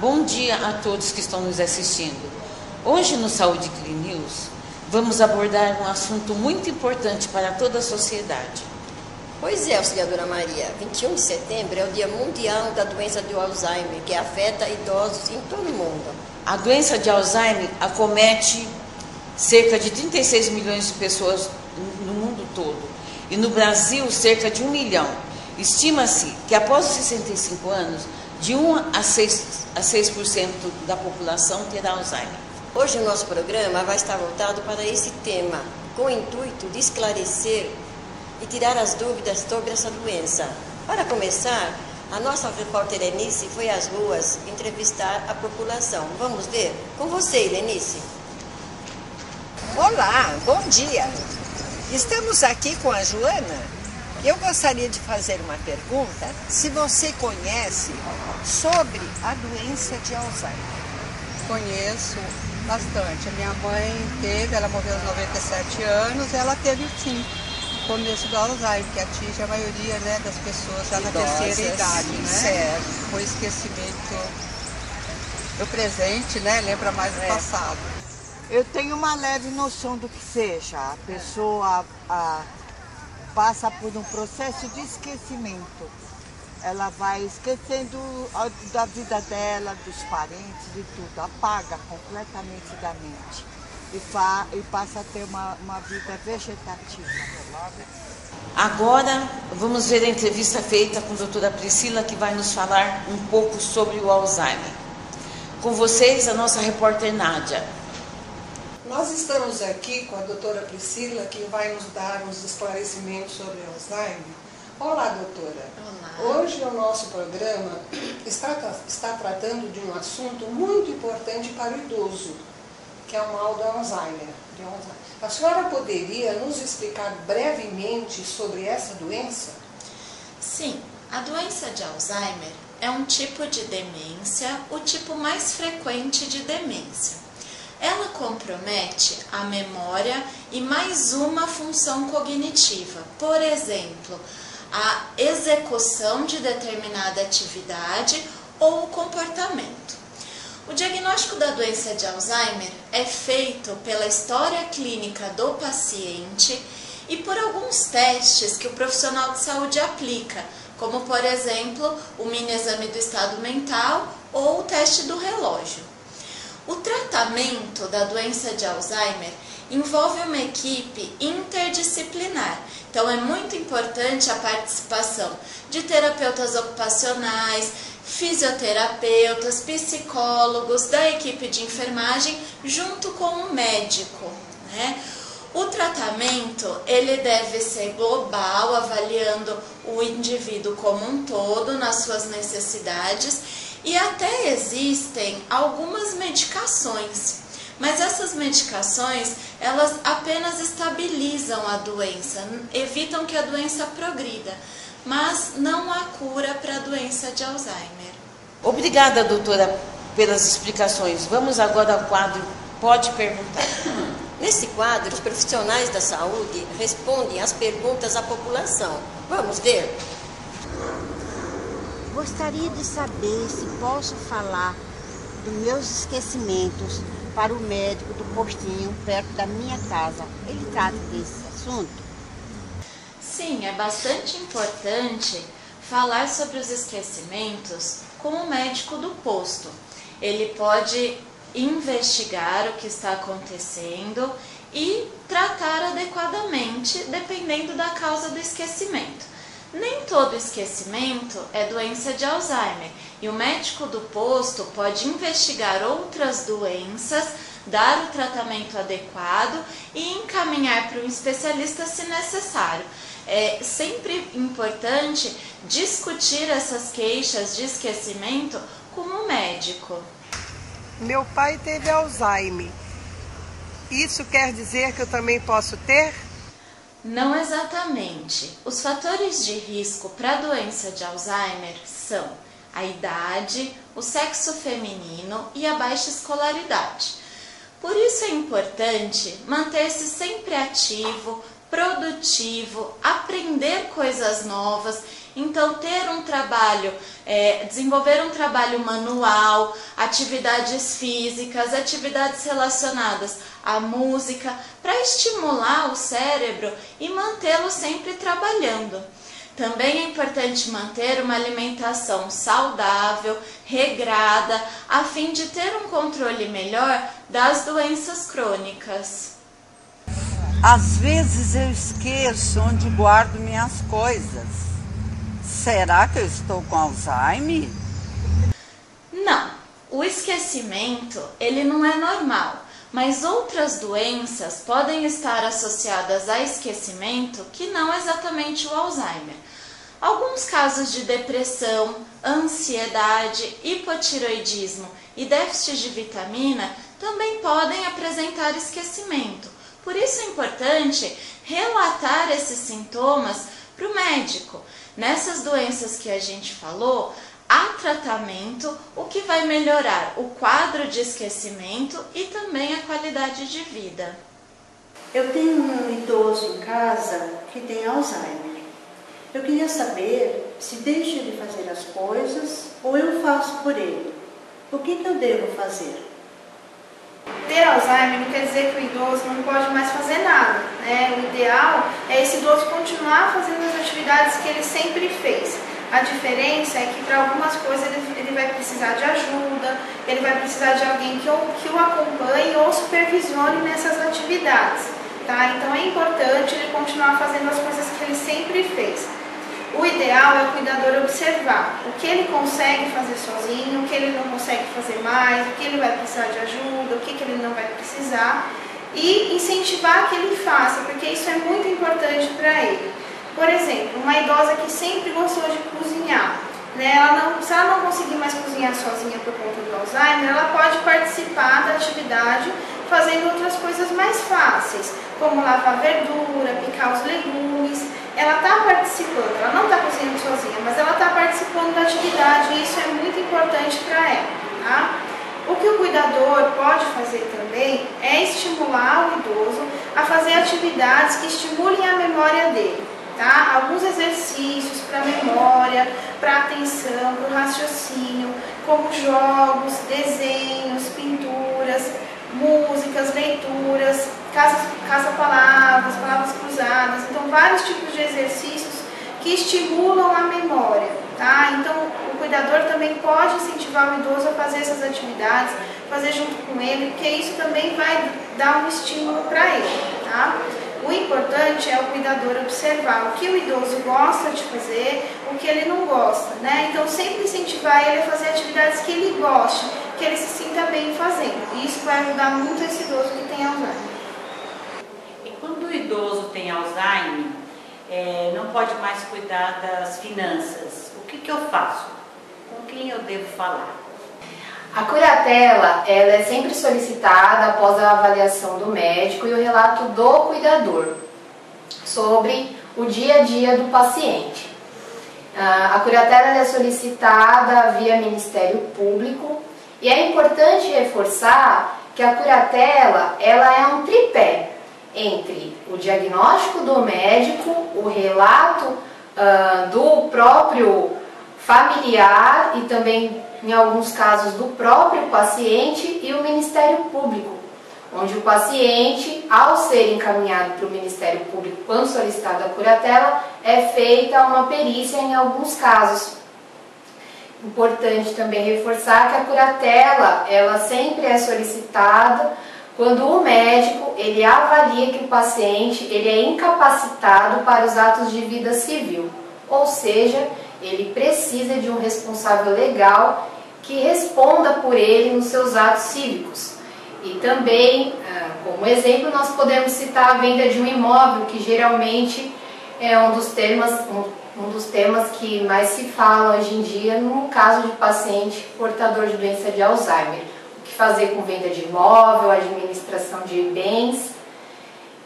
bom dia a todos que estão nos assistindo. Hoje no Saúde Clean News vamos abordar um assunto muito importante para toda a sociedade. Pois é, auxiliadora Maria, 21 de setembro é o Dia Mundial da Doença de Alzheimer, que afeta idosos em todo o mundo. A doença de Alzheimer acomete cerca de 36 milhões de pessoas no mundo todo e no Brasil cerca de 1 milhão. Estima-se que após os 65 anos, de 1 a 6% da população terá Alzheimer. Hoje o nosso programa vai estar voltado para esse tema, com o intuito de esclarecer e tirar as dúvidas sobre essa doença. Para começar, a nossa repórter Lenice foi às ruas entrevistar a população. Vamos ver? Com você, Lenice. Olá, bom dia. Estamos aqui com a Joana. Eu gostaria de fazer uma pergunta, se você conhece sobre a doença de Alzheimer. Conheço bastante. A minha mãe teve, ela morreu aos 97 anos, ela teve sim o começo do Alzheimer, que atinge a maioria, né, das pessoas já na terceira idade, né? Certo. O esquecimento do presente, né, lembra mais do passado. Eu tenho uma leve noção do que seja. A pessoa passa por um processo de esquecimento. Ela vai esquecendo da vida dela, dos parentes e tudo. Apaga completamente da mente. E passa a ter uma vida vegetativa. Agora vamos ver a entrevista feita com a doutora Priscila, que vai nos falar um pouco sobre o Alzheimer. Com vocês, a nossa repórter Nádia. Nós estamos aqui com a doutora Priscila, que vai nos dar uns esclarecimentos sobre Alzheimer. Olá, doutora. Olá. Hoje o nosso programa está tratando de um assunto muito importante para o idoso, que é o mal do Alzheimer. A senhora poderia nos explicar brevemente sobre essa doença? Sim, a doença de Alzheimer é um tipo de demência, o tipo mais frequente de demência. Ela compromete a memória e mais uma função cognitiva, por exemplo, a execução de determinada atividade ou o comportamento. O diagnóstico da doença de Alzheimer é feito pela história clínica do paciente e por alguns testes que o profissional de saúde aplica, como por exemplo o mini exame do estado mental ou o teste do relógio. O tratamento da doença de Alzheimer envolve uma equipe interdisciplinar, então é muito importante a participação de terapeutas ocupacionais, fisioterapeutas, psicólogos, da equipe de enfermagem, junto com o médico, né? O tratamento ele deve ser global, avaliando o indivíduo como um todo, nas suas necessidades, e até existem algumas medicações, mas essas medicações, elas apenas estabilizam a doença, evitam que a doença progrida, mas não há cura para a doença de Alzheimer. Obrigada, doutora, pelas explicações. Vamos agora ao quadro Pode Perguntar. Nesse quadro, os profissionais da saúde respondem às perguntas à população. Vamos ver? Gostaria de saber se posso falar dos meus esquecimentos para o médico do postinho perto da minha casa. Ele trata desse assunto? Sim, é bastante importante falar sobre os esquecimentos com o médico do posto. Ele pode investigar o que está acontecendo e tratar adequadamente, dependendo da causa do esquecimento. Nem todo esquecimento é doença de Alzheimer e o médico do posto pode investigar outras doenças, dar o tratamento adequado e encaminhar para um especialista se necessário. É sempre importante discutir essas queixas de esquecimento com o médico. Meu pai teve Alzheimer. Isso quer dizer que eu também posso ter? Não exatamente. Os fatores de risco para a doença de Alzheimer são a idade, o sexo feminino e a baixa escolaridade. Por isso é importante manter-se sempre ativo, produtivo, aprender coisas novas. Então, ter um trabalho, desenvolver um trabalho manual, atividades físicas, atividades relacionadas à música, para estimular o cérebro e mantê-lo sempre trabalhando. Também é importante manter uma alimentação saudável, regrada, a fim de ter um controle melhor das doenças crônicas. Às vezes eu esqueço onde guardo minhas coisas. Será que eu estou com Alzheimer? Não, o esquecimento ele não é normal, mas outras doenças podem estar associadas a esquecimento que não exatamente o Alzheimer. Alguns casos de depressão, ansiedade, hipotireoidismo e déficit de vitamina também podem apresentar esquecimento. Por isso é importante relatar esses sintomas para o médico. Nessas doenças que a gente falou, há tratamento, o que vai melhorar o quadro de esquecimento e também a qualidade de vida. Eu tenho um idoso em casa que tem Alzheimer. Eu queria saber se deixo ele fazer as coisas ou eu faço por ele. O que eu devo fazer? Ter Alzheimer não quer dizer que o idoso não pode mais fazer nada, né? O ideal é esse idoso continuar fazendo as atividades que ele sempre fez. A diferença é que para algumas coisas ele vai precisar de ajuda, ele vai precisar de alguém que o acompanhe ou supervisione nessas atividades, tá? Então é importante ele continuar fazendo as coisas que ele sempre fez. O ideal é o cuidador observar o que ele consegue fazer sozinho, o que ele não consegue fazer mais, o que ele vai precisar de ajuda, o que ele não vai precisar e incentivar que ele faça, porque isso é muito importante para ele. Por exemplo, uma idosa que sempre gostou de cozinhar, né? Se ela não conseguir mais cozinhar sozinha por conta do Alzheimer, ela pode participar da atividade fazendo outras coisas mais fáceis, como lavar verdura, picar os legumes. Ela está participando, ela não está cozinhando sozinha, mas ela está participando da atividade e isso é muito importante para ela, tá? O que o cuidador pode fazer também é estimular o idoso a fazer atividades que estimulem a memória dele, tá? Alguns exercícios para memória, para atenção, para o raciocínio, como jogos, desenhos, pinturas, músicas, leituras, caça-palavras, palavras cruzadas. Então, vários tipos de exercícios que estimulam a memória, tá? Então, o cuidador também pode incentivar o idoso a fazer essas atividades, fazer junto com ele, porque isso também vai dar um estímulo para ele, tá? O importante é o cuidador observar o que o idoso gosta de fazer, o que ele não gosta, né? Então, sempre incentivar ele a fazer atividades que ele goste, que ele se sinta bem fazendo. E isso vai ajudar muito esse idoso que tem Alzheimer. E quando o idoso tem Alzheimer, não pode mais cuidar das finanças, o que eu faço? Com quem eu devo falar? A curatela ela é sempre solicitada após a avaliação do médico e o relato do cuidador sobre o dia a dia do paciente. A curatela é solicitada via Ministério Público e é importante reforçar que a curatela ela é um tripé entre o diagnóstico do médico, o relato do próprio familiar e também, em alguns casos, do próprio paciente e o Ministério Público, onde o paciente, ao ser encaminhado para o Ministério Público quando solicitado a curatela, é feita uma perícia em alguns casos. Importante também reforçar que a curatela, ela sempre é solicitada quando o médico ele avalia que o paciente ele é incapacitado para os atos de vida civil, ou seja, ele precisa de um responsável legal que responda por ele nos seus atos cívicos. E também, como exemplo, nós podemos citar a venda de um imóvel, que geralmente é um dos temas que mais se fala hoje em dia no caso de paciente portador de doença de Alzheimer. O que fazer com venda de imóvel, administração de bens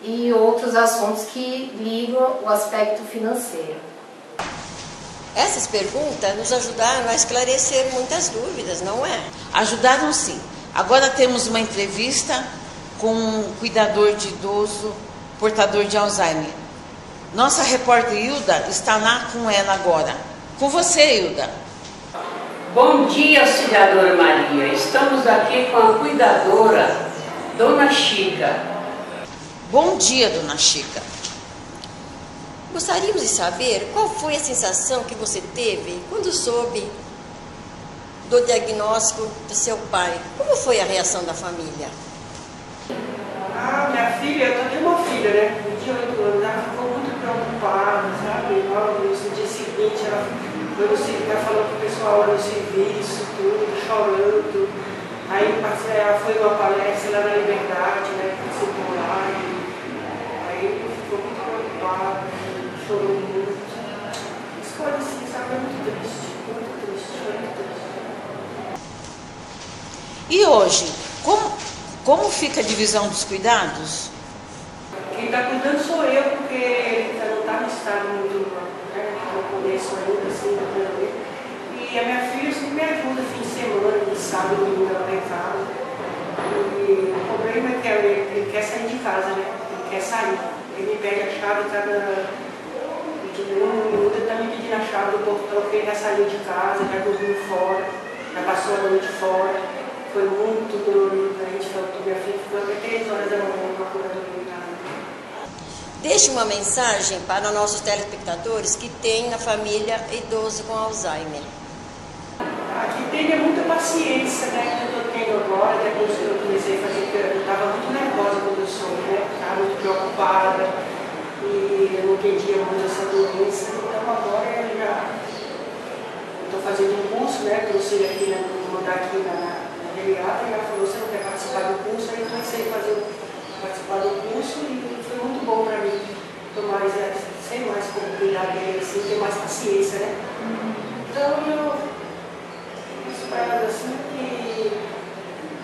e outros assuntos que ligam o aspecto financeiro. Essas perguntas nos ajudaram a esclarecer muitas dúvidas, não é? Ajudaram sim. Agora temos uma entrevista com um cuidador de idoso portador de Alzheimer. Nossa repórter Hilda está lá com ela agora. Com você, Hilda. Bom dia, auxiliadora Maria. Estamos aqui com a cuidadora, Dona Chica. Bom dia, Dona Chica. Gostaríamos de saber qual foi a sensação que você teve quando soube do diagnóstico do seu pai. Como foi a reação da família? Minha filha, eu tenho uma filha, né? De 8 anos, ela ficou muito preocupada, sabe? Logo no dia seguinte, ela falou pro pessoal lá no serviço, tudo, chorando. Aí ela foi numa palestra lá na Liberdade, né? Participou lá. Aí ficou muito preocupada, chorou muito. As coisas assim, sabe? É muito triste, muito triste, muito triste. E hoje, como fica a divisão dos cuidados? Quem está cuidando sou eu, porque ele não está no estado muito, né? Não conheço ainda, assim, e a minha filha sempre me ajuda fim de semana, de sábado, domingo, ela está em casa. E o problema é que ele quer sair de casa, né? Ele quer sair. Ele me pede a chave, de um minuto ele está me pedindo a chave do portão, porque ele já saiu de casa, já dormiu fora, já passou a noite fora. Foi muito dolorido, a gente falou que minha filha ficou até 3 horas da manhã procurando ele. Deixe uma mensagem para nossos telespectadores que têm na família idoso com Alzheimer. Aqui tem muita paciência, né, que eu estou tendo agora, depois que eu comecei a fazer, eu estava muito nervosa quando eu soube, né, estava muito preocupada e eu não entendia muito essa doença, então agora eu já estou fazendo um curso, né, que eu sei aqui, vou mandar aqui na geriatra, ela falou, você não quer participar do curso, aí eu comecei a participar do curso e foi muito bom para mim, ser mais como cuidar dele, assim, ter mais paciência, né? Então eu espero assim que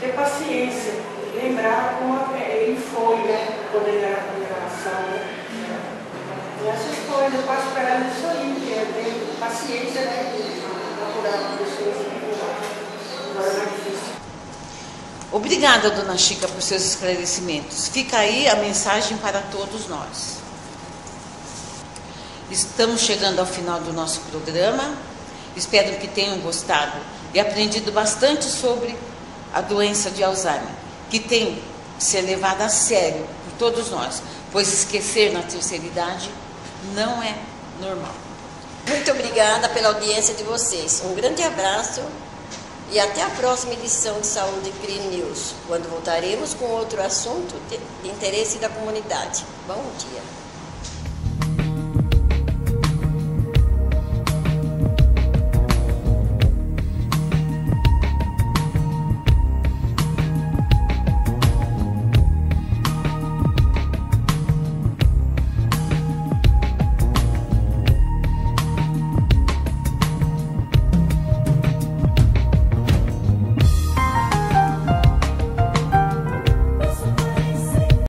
ter paciência, lembrar como ele foi, né? Quando ele era com relação, né? E essas coisas, eu passo esperando isso aí, que é ter paciência, né? De procurar pessoas que agora é mais difícil. Obrigada, Dona Chica, por seus esclarecimentos. Fica aí a mensagem para todos nós. Estamos chegando ao final do nosso programa. Espero que tenham gostado e aprendido bastante sobre a doença de Alzheimer, que tem que ser levada a sério por todos nós, pois esquecer na terceira idade não é normal. Muito obrigada pela audiência de vocês. Um grande abraço. E até a próxima edição de Saúde CRI News, quando voltaremos com outro assunto de interesse da comunidade. Bom dia.